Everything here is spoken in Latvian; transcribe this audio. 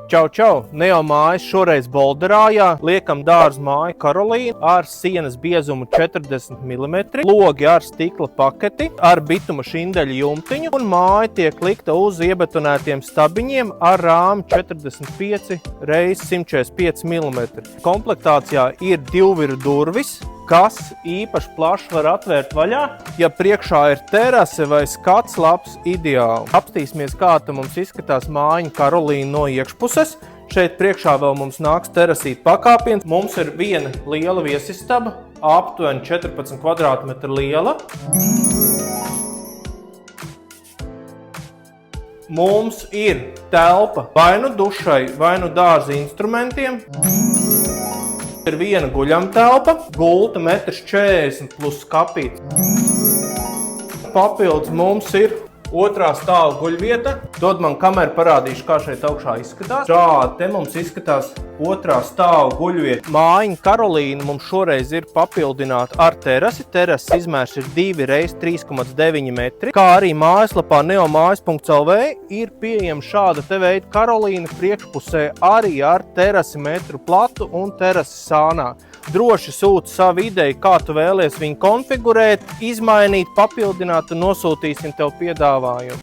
Čau! Neo mājas šoreiz Bolderājā. Liekam dārza māju Karolīnu ar sienas biezumu 40 mm, logi ar stikla paketi, ar bituma šindeļu jumtiņu, un māja tiek likta uz iebetonētiem stabiņiem ar rāmi 45 x 145 mm. Komplektācijā ir divviru durvis, kas īpaši plaši var atvērt vaļā, ja priekšā ir terase vai skats labs ideāli. Apstīsimies, kā mums izskatās mājiņa Karolīna no iekšpuses. Šeit priekšā vēl mums nāks terasīt pakāpiens. Mums ir viena liela viesistaba, aptuveni 14 kvadrātmetru liela. Mums ir telpa vai nu dušai, vai nu dārza instrumentiem. Ir viena guļama telpa, gulta 1,40 m plus skapīts. Papildus mums ir otrā stāva guļvieta. Dod man kameru, parādīšu, kā šeit augšā izskatās. Šādi te mums izskatās otrā stāva guļvieta. Mājiņa Karolīna mums šoreiz ir papildināta ar terasi. Terases izmērs ir 2 x 3,9 metri. Kā arī mājaslapā neomājas.lv ir pieejama šāda te veida Karolīna priekšpusē arī ar terasi metru platu un terasi sānā. Droši sūti savu ideju, kā tu vēlies viņu konfigurēt, izmainīt, papildināt un nosūtīsim tev piedāvājumu.